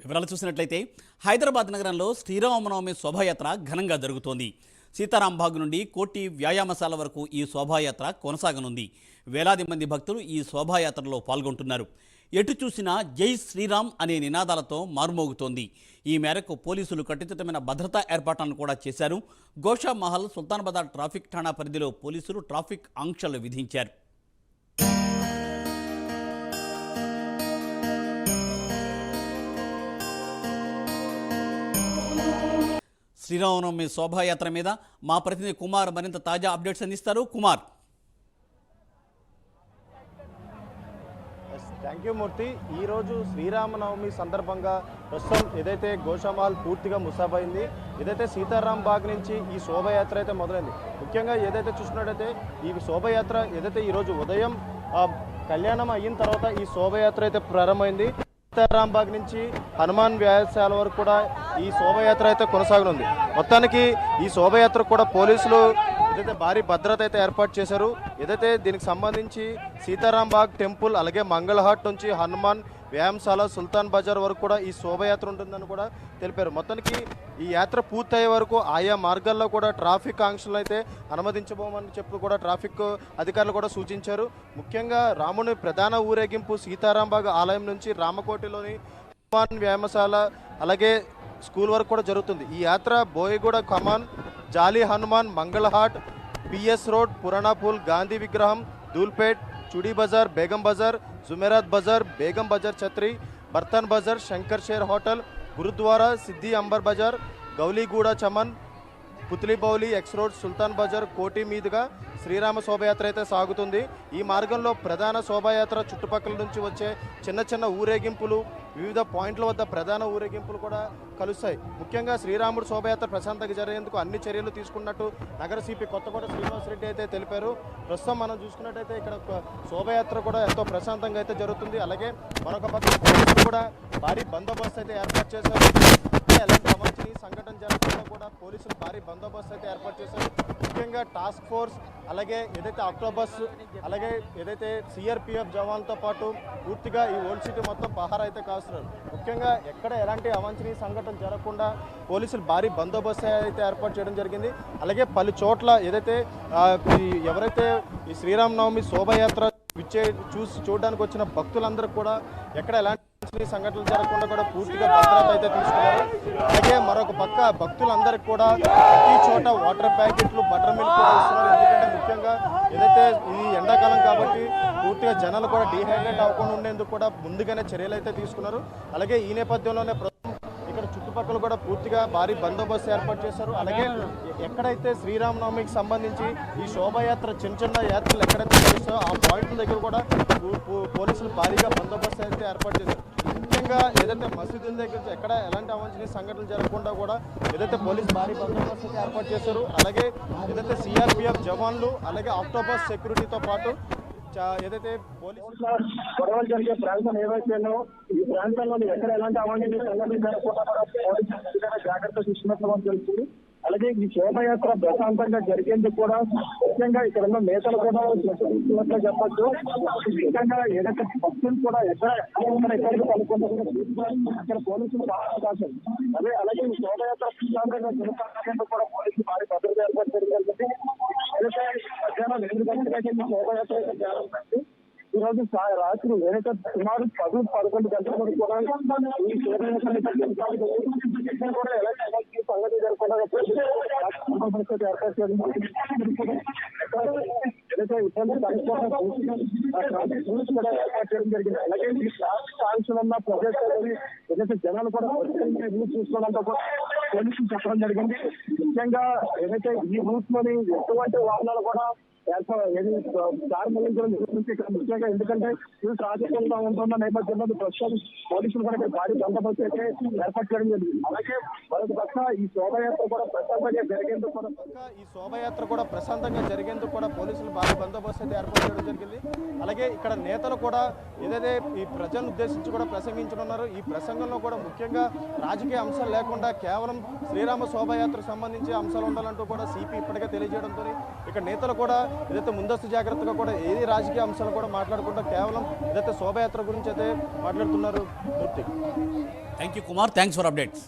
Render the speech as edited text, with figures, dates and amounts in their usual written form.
వివరాలు చూసినట్లయితే హైదరాబాద్ నగరంలో శ్రీరామనవమి శోభాయాత్ర ఘనంగా జరుగుతోంది. సీతారాంబాగ్ నుండి కోటి వ్యాయామశాల వరకు ఈ శోభాయాత్ర కొనసాగనుంది. వేలాది మంది భక్తులు ఈ శోభాయాత్రలో పాల్గొంటున్నారు. ఎటు చూసినా జై శ్రీరామ్ అనే నినాదాలతో మారుమోగుతోంది. ఈ మేరకు పోలీసులు కట్టుదిట్టమైన భద్రతా ఏర్పాట్లను కూడా చేశారు. గోషా మహల్, సుల్తాన్ బజార్ ట్రాఫిక్ ఠాణా పరిధిలో పోలీసులు ట్రాఫిక్ ఆంక్షలు విధించారు. శ్రీరామనవమి శోభాయాత్ర మీద మా ప్రతినిధి కుమార్ మరింత తాజా అప్డేట్స్ అందిస్తారు. కుమార్. థ్యాంక్ యూ మూర్తి. ఈరోజు శ్రీరామనవమి సందర్భంగా ప్రస్తుతం ఏదైతే గోషామహల్ పూర్తిగా ముసాబైంది, ఏదైతే సీతారాం బాగ్ నుంచి ఈ శోభయాత్ర అయితే మొదలైంది. ముఖ్యంగా ఏదైతే చూసినట్టయితే ఈ శోభయాత్ర ఏదైతే ఈరోజు ఉదయం కళ్యాణం అయిన తర్వాత ఈ శోభయాత్ర అయితే ప్రారంభమైంది. సీతారాం బాగ్ నుంచి హనుమాన్ వ్యాయామశాల వరకు కూడా ఈ శోభయాత్ర అయితే కొనసాగనుంది. మొత్తానికి ఈ శోభయాత్ర కూడా పోలీసులు ఏదైతే భారీ భద్రత అయితే ఏర్పాటు చేశారు. ఏదైతే దీనికి సంబంధించి సీతారాం బాగ్ టెంపుల్, అలాగే మంగళహాట్ నుంచి హనుమాన్ వ్యాయామశాల, సుల్తాన్ బజార్ వరకు కూడా ఈ శోభయాత్ర ఉంటుందని కూడా తెలిపారు. మొత్తానికి ఈ యాత్ర పూర్తయ్యే వరకు ఆయా మార్గాల్లో కూడా ట్రాఫిక్ ఆంక్షలు అయితే అనుమతించబోమని చెప్పి కూడా ట్రాఫిక్ అధికారులు కూడా సూచించారు. ముఖ్యంగా రాముని ప్రధాన ఊరేగింపు సీతారాం బాగ్ ఆలయం నుంచి రామకోటిలోని హనుమాన్ వ్యాయామశాల, అలాగే స్కూల్ వరకు కూడా జరుగుతుంది. ఈ యాత్ర బోయగూడ, కమాన్, జాలి హనుమాన్, మంగళహాట్, పిఎస్ రోడ్, పురాణాపూల్, గాంధీ విగ్రహం, Dhoolpet, Chudi Bazar, Begum Bazar, Jumerat Bazar, Begum Bazar Chatri, Bartan Bazar, Shankar Sher hotel, Gurudwara, Siddhi Amber Bazar, Gowliguda Chaman, Putlibowli, X road, Sultan Bazar, Koti మీదుగా శ్రీరామ శోభయాత్ర అయితే సాగుతుంది. ఈ మార్గంలో ప్రధాన శోభాయాత్ర చుట్టుపక్కల నుంచి వచ్చే చిన్న చిన్న ఊరేగింపులు, వివిధ పాయింట్ల వద్ద ప్రధాన ఊరేగింపులు కూడా కలుస్తాయి. ముఖ్యంగా శ్రీరాముడు శోభయాత్ర ప్రశాంతంగా జరిగేందుకు అన్ని చర్యలు తీసుకున్నట్టు నగర సిపి కొత్తకోట శ్రీనివాసరెడ్డి అయితే తెలిపారు. ప్రస్తుతం మనం చూసుకున్నట్టయితే ఇక్కడ శోభయాత్ర కూడా ఎంతో ప్రశాంతంగా అయితే జరుగుతుంది. అలాగే మరొక పక్క పోలీసులు కూడా భారీ బందోబస్తు అయితే ఏర్పాటు చేశారు. ఎలాంటి అవాంఛనీయ సంఘటన జరగకుండా కూడా పోలీసులు భారీ బందోబస్తు అయితే ఏర్పాటు చేశారు. ముఖ్యంగా టాస్క్ ఫోర్స్, అలాగే ఏదైతే ఆక్టోబస్, అలాగే ఏదైతే సిఆర్పిఎఫ్ జవాన్లతో పాటు పూర్తిగా ఈ ఓల్డ్ సిటీ మొత్తం పహారా అయితే కాస్తున్నారు. ముఖ్యంగా ఎక్కడ ఎలాంటి అవాంఛనీయ సంఘటన జరగకుండా పోలీసులు భారీ బందోబస్తు అయితే ఏర్పాటు చేయడం జరిగింది. అలాగే పలు చోట్ల ఏదైతే ఎవరైతే ఈ శ్రీరామనవమి శోభయాత్ర చూడడానికి వచ్చిన భక్తులందరూ కూడా ఎక్కడ ఎలాంటి సంఘటనలు జరగకుండా కూడా పూర్తిగా భద్రత అయితే తీసుకున్నారు. అలాగే మరొక పక్క భక్తులందరికీ కూడా ప్రతి చోట వాటర్ ప్యాకెట్లు, బటర్ మిల్క్ కూడా ఇస్తున్నారు. ఎందుకంటే ముఖ్యంగా ఏదైతే ఇది ఎండాకాలం కాబట్టి పూర్తిగా జనాలు కూడా డీహైడ్రేట్ అవ్వకుండా ఉండేందుకు కూడా ముందుగానే చర్యలు అయితే తీసుకున్నారు. అలాగే ఈ నేపథ్యంలోనే ఇక్కడ చుట్టుపక్కల కూడా పూర్తిగా భారీ బందోబస్తు ఏర్పాటు చేశారు. అలాగే ఎక్కడైతే శ్రీరామనవమికి సంబంధించి ఈ శోభాయాత్ర చిన్న చిన్న యాత్రలు ఎక్కడైతే చేస్తారో ఆ పాయింట్ల దగ్గర కూడా పోలీసులు భారీగా బందోబస్తు అయితే ఏర్పాటు చేశారు. ముఖ్యంగా ఏదైతే మసీదుల దగ్గర ఎక్కడ ఎలాంటి అవాంఛనీయ సంఘటనలు జరగకుండా కూడా ఏదైతే పోలీసు భారీ బందోబస్తు అయితే ఏర్పాటు చేశారు. అలాగే ఏదైతే సిఆర్పిఎఫ్ జవాన్లు, అలాగే ఆక్టోబస్ సెక్యూరిటీతో పాటు ఏదైతే పోలీసులు గొడవలు జరిగే ప్రాంతం ఏవైతేనో ఈ ప్రాంతంలో ఎక్కడ ఎలాంటి అవాంఛనీయ సంఘటనలు జరగకుండా పోలీసులు జాగ్రత్త తీసుకున్నట్లు మనకు తెలుస్తుంది. అలాగే ఈ శోభయాత్ర ప్రశాంతంగా జరిగేందుకు కూడా ముఖ్యంగా ఇక్కడ ఉన్న నేతలు కూడా తీసుకున్నట్లు చెప్పచ్చు. ముఖ్యంగా ఏదైతే భక్తులు కూడా ఎక్కడికి కలుపుకుంటారో అక్కడ పోలీసులు అవకాశం. అలాగే ఈ శోభయాత్ర ప్రశాంతంగా జరగేందుకు కూడా పోలీసులు భారీ భద్రత ఏర్పాటు జరిగింది. ఏదైతే మధ్యాహ్నం 8 గంటలకైతే ఈ శోభయాత్ర అయితే ప్రారంభమైంది. ఈ రోజు రాత్రి ఏదైతే సుమారు 10-11 గంటల వరకు కూడా ఈ శోభయాత్ర కూడా ఎలాంటి సంగతి జరగకుండా ఏర్పాటు చేయడం ఏదైతే ఇబ్బంది కూడా ఏర్పాటు చేయడం జరిగింది. అలాగే ఈ ట్రాఫిక్ ఆంక్షలు ఉన్న ప్రదేశాలని ఏదైతే జనాలు కూడా చూసుకోవడంతో కూడా పోలీసులు చెప్పడం జరిగింది. ముఖ్యంగా ఏదైతే ఈ రూట్ లోని ఎటువంటి వాహనాలు కూడా ప్రారంభించడం జరుగుతుంది ఇక్కడ ముఖ్యంగా. ఎందుకంటే ఇది ట్రాఫిక్ ఉంటున్న నేపథ్యంలో ప్రస్తుతం పోలీసులు కూడా ఇక్కడ భారీ బందోబస్తు అయితే ఏర్పాటు చేయడం జరిగింది. అలాగే మరొక పక్క ఈ శోభయాత్ర కూడా ప్రశాంతంగా జరిగేందుకు కూడా పోలీసులు భారీ బందోబస్తు అయితే ఏర్పాటు చేయడం జరిగింది. అలాగే ఇక్కడ నేతలు కూడా ఏదైతే ఈ ప్రజలను ఉద్దేశించి కూడా ప్రసంగించనున్నారు. ఈ ప్రసంగంలో కూడా ముఖ్యంగా రాజకీయ అంశాలు లేకుండా కేవలం శ్రీరామ శోభయాత్రకు సంబంధించి అంశాలు ఉండాలంటూ కూడా సిపి ఇప్పటికే తెలియజేయడంతో ఇక్కడ నేతలు కూడా ఏదైతే ముందస్తు జాగ్రత్తగా కూడా ఏది రాజకీయ అంశాలు కూడా మాట్లాడకుండా కేవలం ఏదైతే శోభయాత్ర గురించి అయితే మాట్లాడుతున్నారు. Thank you Kumar, thanks for updates.